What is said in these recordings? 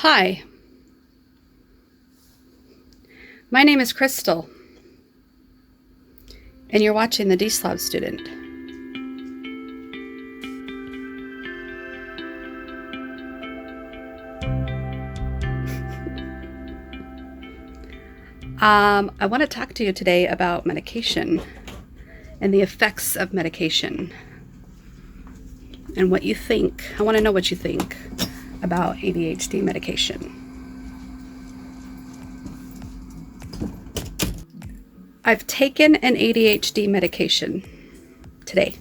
Hi, my name is Crystal, and you're watching the Deslob student. I want to talk to you today about medication and the effects of medication and what you think. I want to know what you think about ADHD medication. I've taken an ADHD medication today.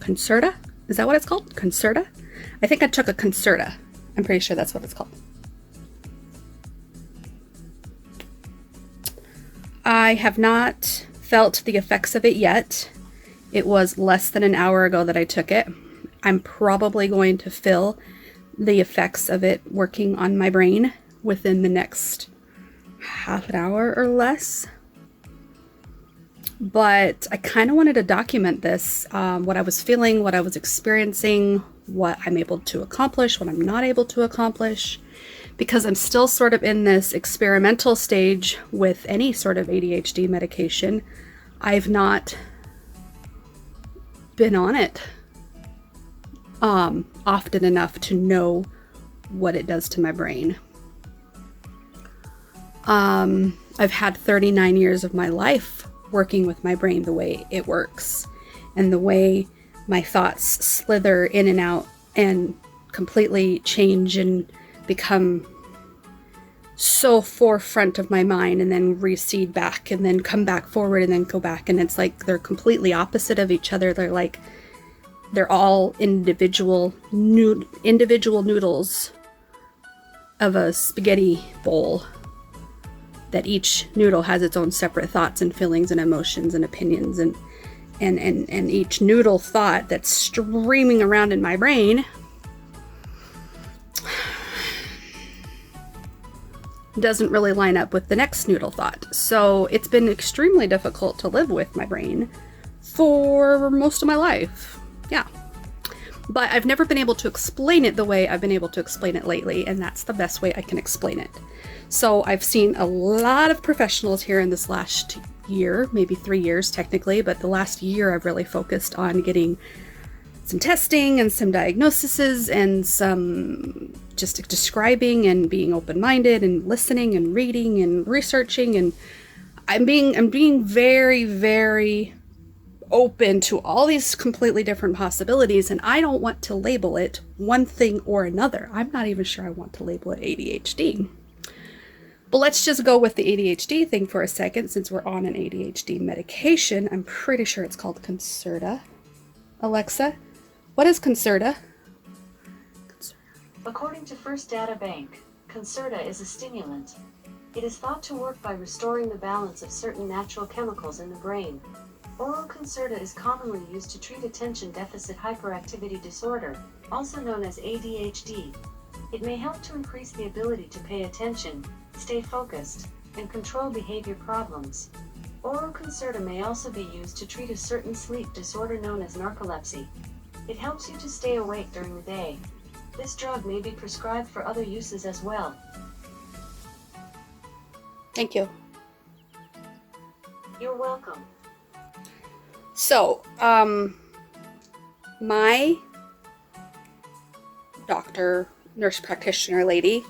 Concerta? Is that what it's called? Concerta? I think I took a Concerta. I'm pretty sure that's what it's called. I have not felt the effects of it yet. It was less than an hour ago that I took it. I'm probably going to feel the effects of it working on my brain within the next half an hour or less. But I kind of wanted to document this, what I was feeling, what I was experiencing, what I'm able to accomplish, what I'm not able to accomplish, because I'm still sort of in this experimental stage with any sort of ADHD medication. I've not been on it often enough to know what it does to my brain. I've had 39 years of my life working with my brain the way it works and the way my thoughts slither in and out and completely change and become so forefront of my mind and then recede back and then come back forward and then go back, and it's like they're completely opposite of each other. They're all individual noodles of a spaghetti bowl, that each noodle has its own separate thoughts and feelings and emotions and opinions, and each noodle thought that's streaming around in my brain doesn't really line up with the next noodle thought. So it's been extremely difficult to live with my brain for most of my life. Yeah. But I've never been able to explain it the way I've been able to explain it lately, and that's the best way I can explain it. So I've seen a lot of professionals here in this last year, maybe 3 years technically, but the last year I've really focused on getting some testing and some diagnoses and some just describing and being open-minded and listening and reading and researching, and I'm being very, very open to all these completely different possibilities, and I don't want to label it one thing or another. I'm not even sure I want to label it ADHD. But let's just go with the ADHD thing for a second, since we're on an ADHD medication. I'm pretty sure it's called Concerta. Alexa, what is Concerta? According to First Data Bank, Concerta is a stimulant. It is thought to work by restoring the balance of certain natural chemicals in the brain. Oral Concerta is commonly used to treat attention deficit hyperactivity disorder, also known as ADHD. It may help to increase the ability to pay attention, stay focused, and control behavior problems. Oral Concerta may also be used to treat a certain sleep disorder known as narcolepsy. It helps you to stay awake during the day. This drug may be prescribed for other uses as well. Thank you. You're welcome. So, my doctor, nurse practitioner lady,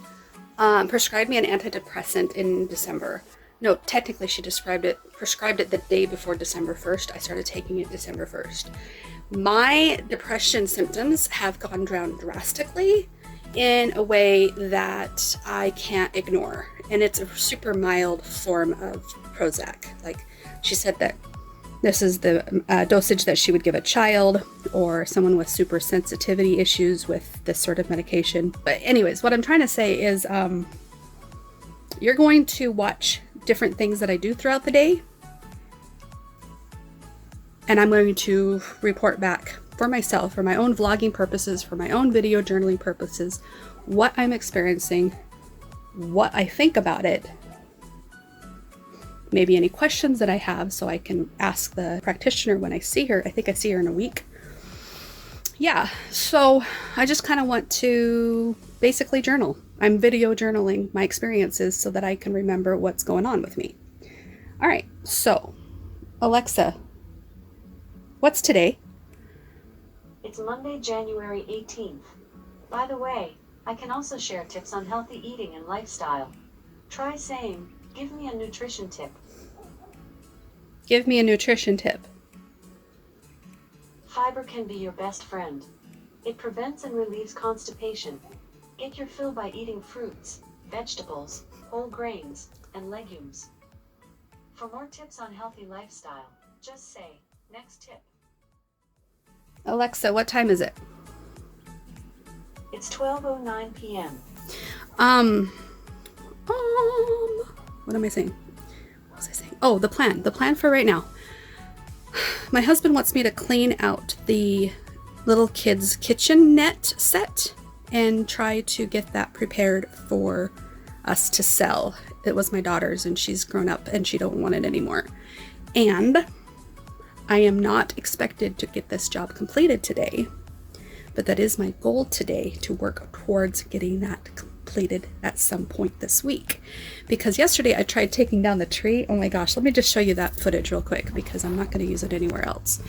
prescribed me an antidepressant in December. No, technically she prescribed it the day before December 1st. I started taking it December 1st. My depression symptoms have gone down drastically in a way that I can't ignore. And it's a super mild form of Prozac. Like, she said that this is the dosage that she would give a child or someone with super sensitivity issues with this sort of medication. But anyways, what I'm trying to say is you're going to watch different things that I do throughout the day, and I'm going to report back for myself, for my own vlogging purposes, for my own video journaling purposes, what I'm experiencing, what I think about it, maybe any questions that I have so I can ask the practitioner when I see her. I think I see her in a week. Yeah, so I just kind of want to basically journal. I'm video journaling my experiences so that I can remember what's going on with me. All right, so Alexa, what's today? It's Monday, January 18th. By the way, I can also share tips on healthy eating and lifestyle. Try saying, "Give me a nutrition tip." Give me a nutrition tip. Fiber can be your best friend. It prevents and relieves constipation. Get your fill by eating fruits, vegetables, whole grains, and legumes. For more tips on healthy lifestyle, just say, "Next tip." Alexa, what time is it? It's 12:09 p.m. What am I saying? What was I saying? Oh, the plan. The plan for right now. My husband wants me to clean out the little kids' kitchen net set and try to get that prepared for us to sell. It was my daughter's and she's grown up and she don't want it anymore. And I am not expected to get this job completed today, but that is my goal today, to work towards getting that completed at some point this week. Because yesterday I tried taking down the tree. Oh my gosh, let me just show you that footage real quick because I'm not going to use it anywhere else.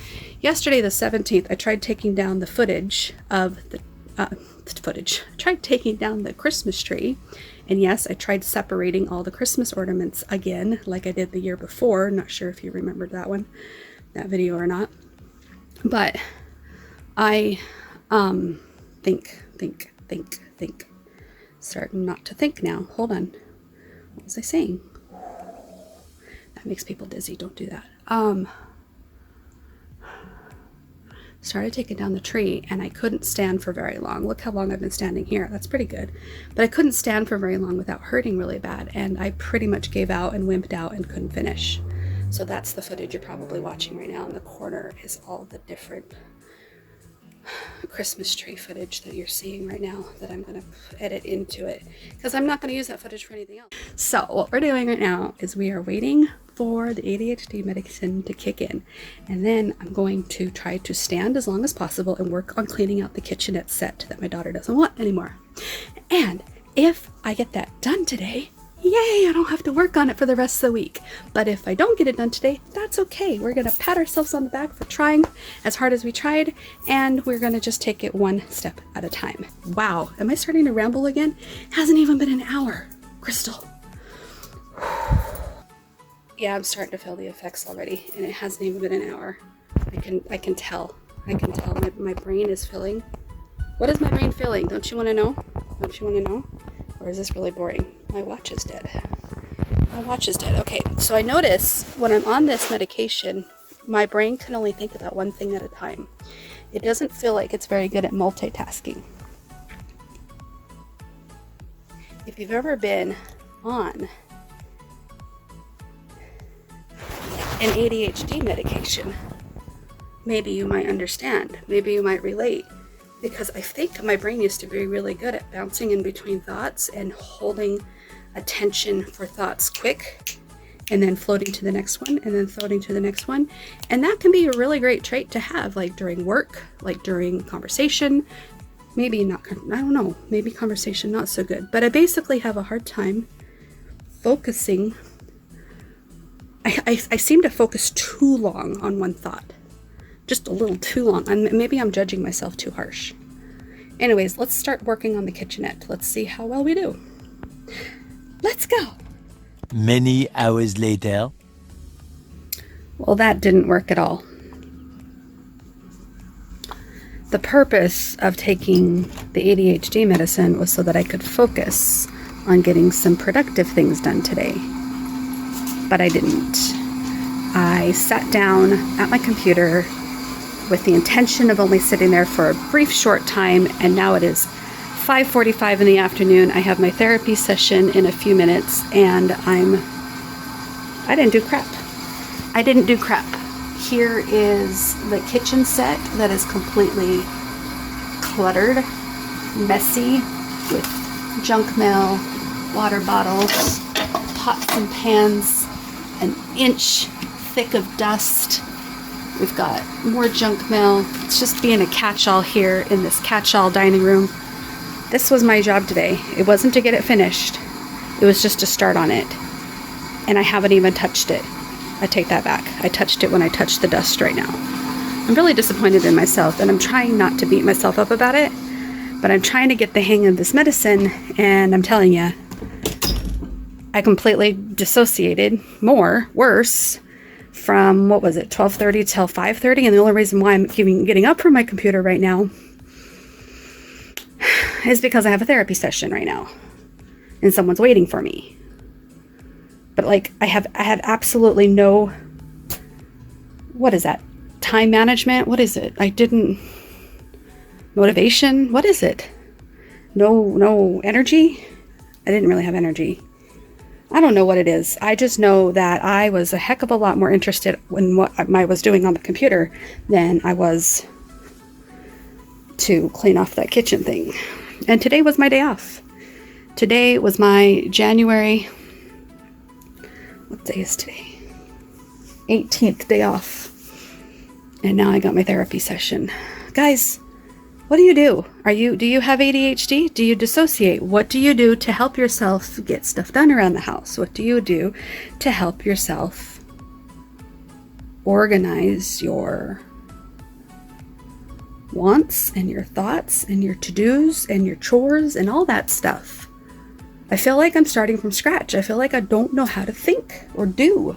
Yesterday, the 17th, I tried taking down the footage of the tried taking down the Christmas tree. And yes, I tried separating all the Christmas ornaments again, like I did the year before. Not sure if you remembered that video or not. But I think. Starting not to think now. Hold on. What was I saying? That makes people dizzy. Don't do that. Started taking down the tree and I couldn't stand for very long. Look how long I've been standing here. That's pretty good. But I couldn't stand for very long without hurting really bad. And I pretty much gave out and wimped out and couldn't finish. So that's the footage you're probably watching right now. In the corner is all the different Christmas tree footage that you're seeing right now that I'm going to edit into it because I'm not going to use that footage for anything else. So what we're doing right now is we are waiting for the ADHD medicine to kick in, and then I'm going to try to stand as long as possible and work on cleaning out the kitchenette set that my daughter doesn't want anymore. And if I get that done today, yay, I don't have to work on it for the rest of the week. But if I don't get it done today, that's okay. We're going to pat ourselves on the back for trying as hard as we tried, and we're going to just take it one step at a time. Wow, am I starting to ramble again? Hasn't even been an hour, Crystal. Yeah, I'm starting to feel the effects already, and it hasn't even been an hour. I can tell. My brain is filling. What is my brain feeling? Don't you want to know? Or is this really boring? My watch is dead. Okay, so I notice when I'm on this medication, my brain can only think about one thing at a time. It doesn't feel like it's very good at multitasking. If you've ever been on an ADHD medication, maybe you might understand. Maybe you might relate. Because I think my brain used to be really good at bouncing in between thoughts and holding attention for thoughts quick, and then floating to the next one, and then floating to the next one. And that can be a really great trait to have, like during work, like during conversation. Maybe not, I don't know, maybe conversation not so good. But I basically have a hard time focusing. I seem to focus too long on one thought. Just a little too long. And maybe I'm judging myself too harsh. Anyways, let's start working on the kitchenette. Let's see how well we do. Let's go. Many hours later. Well, that didn't work at all. The purpose of taking the ADHD medicine was so that I could focus on getting some productive things done today. But I didn't. I sat down at my computer with the intention of only sitting there for a brief short time, and now it is 5:45 in the afternoon. I have my therapy session in a few minutes, and I didn't do crap. Here is the kitchen set that is completely cluttered, messy, with junk mail, water bottles, pots and pans, an inch thick of dust. We've got more junk mail. It's just being a catch-all here in this catch-all dining room. This was my job today. It wasn't to get it finished. It was just to start on it. And I haven't even touched it. I take that back. I touched it when I touched the dust right now. I'm really disappointed in myself, and I'm trying not to beat myself up about it, but I'm trying to get the hang of this medicine, and I'm telling you, I completely dissociated worse, from, what was it, 12:30 till 5:30, and the only reason why I'm even getting up from my computer right now is because I have a therapy session right now, and someone's waiting for me. But like, I had absolutely no, what is that, time management? What is it? Motivation? What is it? No energy? I didn't really have energy. I don't know what it is. I just know that I was a heck of a lot more interested in what I was doing on the computer than I was to clean off that kitchen thing. And today was my day off. Today was my January, what day is today? 18th day off. And now I got my therapy session. Guys, what do you do? Do you have ADHD? Do you dissociate? What do you do to help yourself get stuff done around the house? What do you do to help yourself organize your wants and your thoughts and your to-dos and your chores and all that stuff? I feel like I'm starting from scratch. I feel like I don't know how to think or do.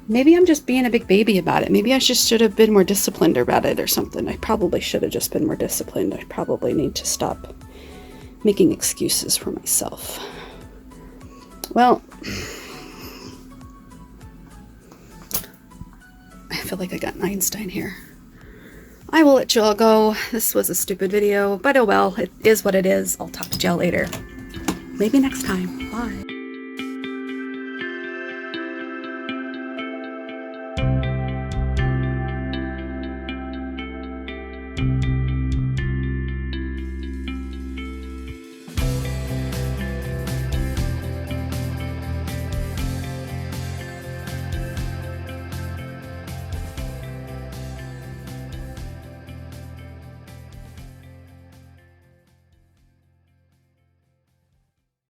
Maybe I'm just being a big baby about it. Maybe I just should have been more disciplined about it or something. I probably should have just been more disciplined. I probably need to stop making excuses for myself. Well, I feel like I got an Einstein here. I will let you all go. This was a stupid video, but oh well, it is what it is. I'll talk to y'all later. Maybe next time. Bye.